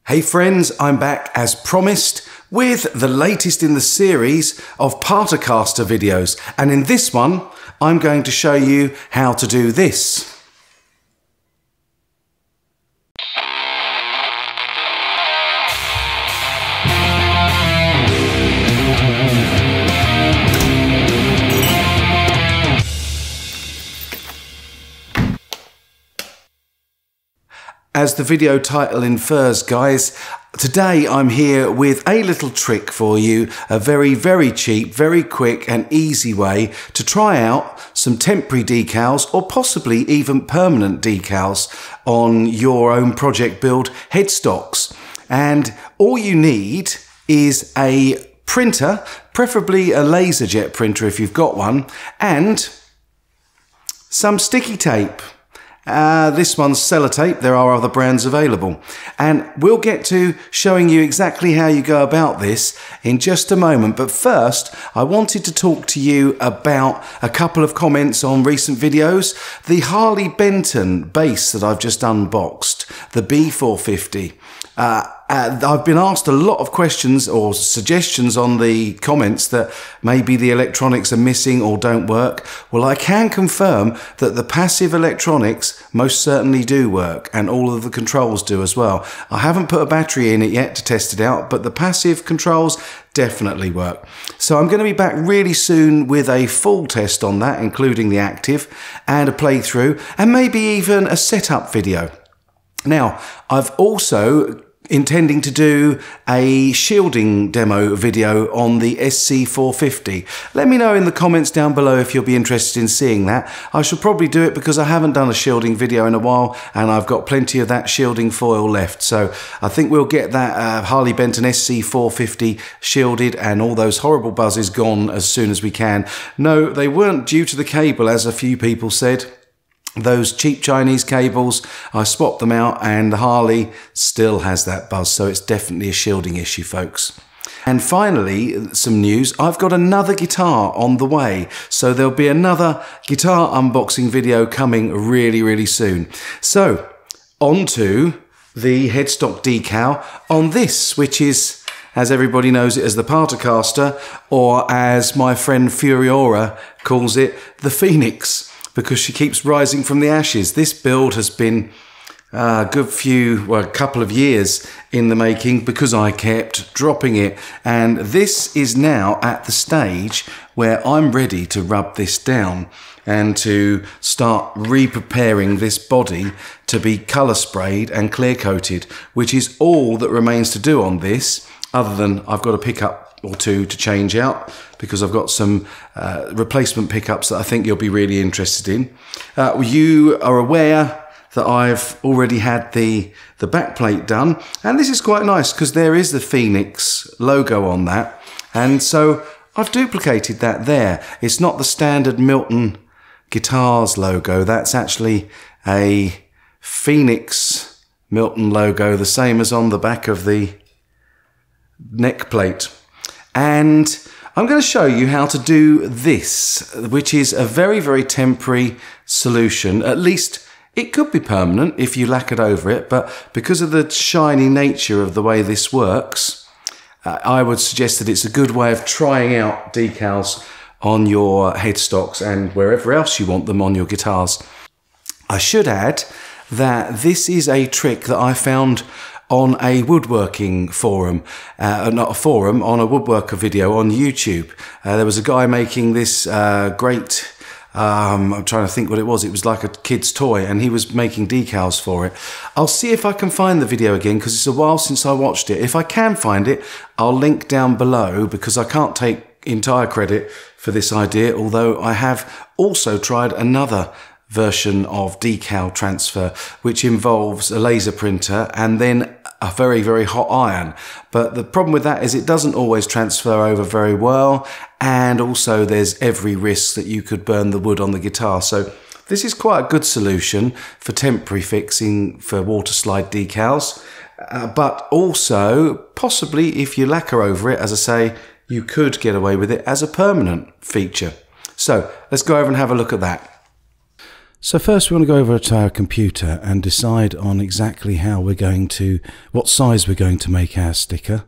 Hey friends, I'm back as promised with the latest in the series of Partacaster videos, and in this one I'm going to show you how to do this. As the video title infers, guys, today I'm here with a little trick for you, a very cheap, very quick and easy way to try out some temporary decals or possibly even permanent decals on your own project build headstocks. And all you need is a printer, preferably a LaserJet printer if you've got one, and some sticky tape. This one's sellotape. There are other brands available, and we'll get to showing you exactly how you go about this in just a moment. But first, I wanted to talk to you about a couple of comments on recent videos. The Harley Benton bass that I've just unboxed, the B450. I've been asked a lot of questions or suggestions on the comments that maybe the electronics are missing or don't work. Well, I can confirm that the passive electronics most certainly do work, and all of the controls do as well. I haven't put a battery in it yet to test it out, but the passive controls definitely work. So I'm going to be back really soon with a full test on that, including the active and a playthrough and maybe even a setup video. Now, I've also intending to do a shielding demo video on the SC450. Let me know in the comments down below if you'll be interested in seeing that. I shall probably do it because I haven't done a shielding video in a while, and I've got plenty of that shielding foil left. So I think we'll get that Harley Benton SC450 shielded and all those horrible buzzes gone as soon as we can. No, they weren't due to the cable, as a few people said. Those cheap Chinese cables, I swapped them out, and the Harley still has that buzz, so it's definitely a shielding issue, folks. And finally, some news. I've got another guitar on the way, so there'll be another guitar unboxing video coming really soon. So, on to the headstock decal on this, which is, as everybody knows it as the Partacaster, or as my friend Furiora calls it, the Phoenix, because she keeps rising from the ashes. This build has been a couple of years in the making because I kept dropping it. And this is now at the stage where I'm ready to rub this down and to start re-preparing this body to be colour sprayed and clear coated, which is all that remains to do on this, other than I've got a pickup or two to change out, because I've got some replacement pickups that I think you'll be really interested in. You are aware that I've already had the backplate done, and this is quite nice because there is the Phoenix logo on that, and so I've duplicated that there. It's not the standard Milton Guitars logo, that's actually a Phoenix Milton logo, the same as on the back of the neck plate. And I'm going to show you how to do this, which is a very temporary solution. At least it could be permanent if you lacquered over it, but because of the shiny nature of the way this works, I would suggest that it's a good way of trying out decals on your headstocks and wherever else you want them on your guitars. I should add that this is a trick that I found on a woodworking forum, not a forum, on a woodworker video on YouTube. There was a guy making this great, I'm trying to think what it was like a kid's toy, and he was making decals for it. I'll see if I can find the video again, because it's a while since I watched it. If I can find it, I'll link down below, because I can't take entire credit for this idea, although I have also tried another version of decal transfer, which involves a laser printer and then a very hot iron. But the problem with that is it doesn't always transfer over very well, and also there's every risk that you could burn the wood on the guitar. So this is quite a good solution for temporary fixing for water slide decals, but also possibly if you lacquer over it, as I say, you could get away with it as a permanent feature. So let's go over and have a look at that. So first we want to go over to our computer and decide on exactly how we're going to, what size we're going to make our sticker,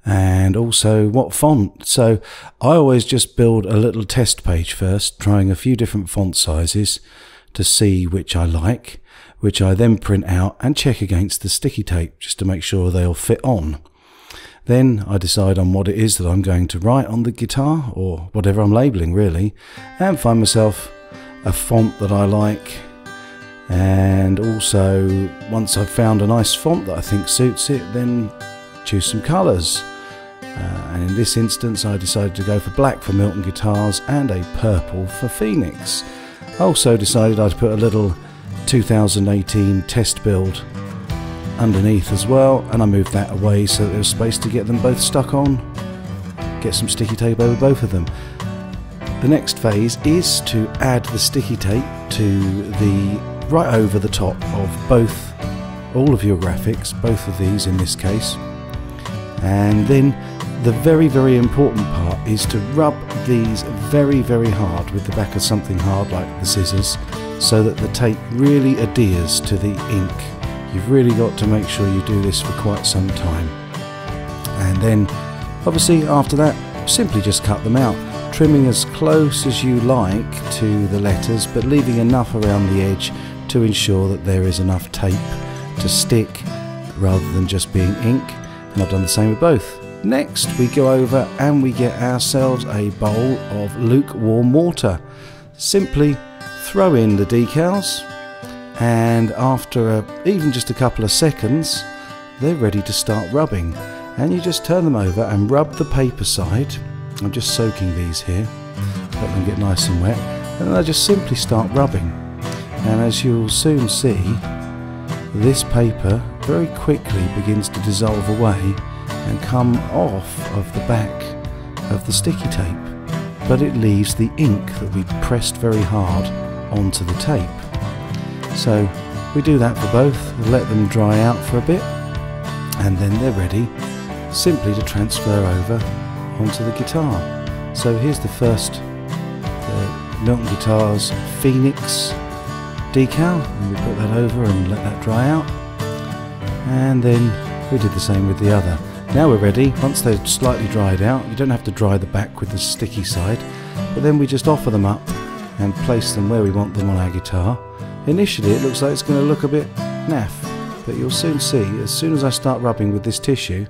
and also what font. So I always just build a little test page first, trying a few different font sizes to see which I like, which I then print out and check against the sticky tape just to make sure they'll fit on. Then I decide on what it is that I'm going to write on the guitar, or whatever I'm labelling really, and find myself a font that I like. And also, once I've found a nice font that I think suits it, then choose some colours. And in this instance I decided to go for black for Milton Guitars and a purple for Phoenix. I also decided I'd put a little 2018 test build underneath as well, and I moved that away so that there was space to get them both stuck on, get some sticky tape over both of them. The next phase is to add the sticky tape to the right over the top of all of your graphics, both of these in this case. And then the very, very important part is to rub these very, very hard with the back of something hard like the scissors, so that the tape really adheres to the ink. You've really got to make sure you do this for quite some time. And then obviously after that, simply just cut them out, trimming as close as you like to the letters, but leaving enough around the edge to ensure that there is enough tape to stick rather than just being ink. And I've done the same with both. Next we go over and we get ourselves a bowl of lukewarm water. Simply throw in the decals, and after even just a couple of seconds they're ready to start rubbing, and you just turn them over and rub the paper side. I'm just soaking these here, let them get nice and wet, and then I just simply start rubbing. And as you'll soon see, this paper very quickly begins to dissolve away and come off of the back of the sticky tape, but it leaves the ink that we pressed very hard onto the tape. So we do that for both, let them dry out for a bit, and then they're ready simply to transfer over onto the guitar. So here's the first Milton Guitars Phoenix decal, and we put that over and let that dry out, and then we did the same with the other. Now we're ready. Once they're slightly dried out, you don't have to dry the back with the sticky side, but then we just offer them up and place them where we want them on our guitar. Initially it looks like it's going to look a bit naff, but you'll soon see, as soon as I start rubbing with this tissue,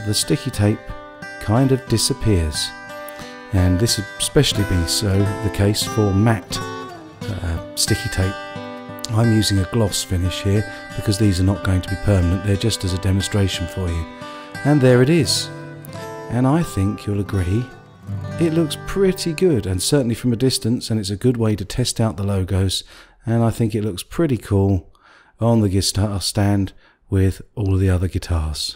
the sticky tape kind of disappears. And this would especially be so the case for matte sticky tape. I'm using a gloss finish here because these are not going to be permanent, they're just as a demonstration for you. And there it is. And I think you'll agree it looks pretty good, and certainly from a distance, and it's a good way to test out the logos, and I think it looks pretty cool on the guitar stand with all of the other guitars.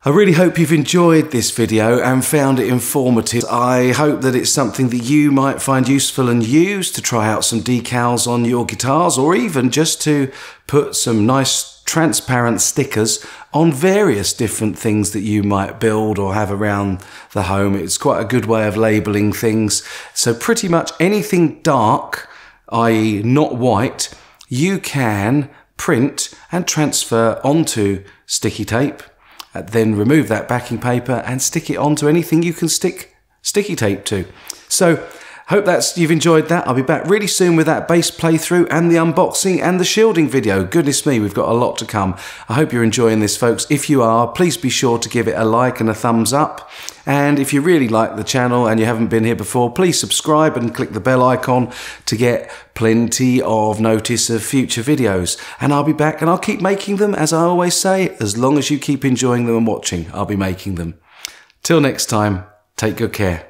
I really hope you've enjoyed this video and found it informative. I hope that it's something that you might find useful and use to try out some decals on your guitars, or even just to put some nice transparent stickers on various different things that you might build or have around the home. It's quite a good way of labeling things. So pretty much anything dark, i.e. not white, you can print and transfer onto sticky tape. Then remove that backing paper and stick it onto anything you can stick sticky tape to. So hope you've enjoyed that. I'll be back really soon with that bass playthrough and the unboxing and the shielding video. Goodness me, we've got a lot to come. I hope you're enjoying this, folks. If you are, please be sure to give it a like and a thumbs up. And if you really like the channel and you haven't been here before, please subscribe and click the bell icon to get plenty of notice of future videos. And I'll be back and I'll keep making them, as I always say, as long as you keep enjoying them and watching, I'll be making them. Till next time, take good care.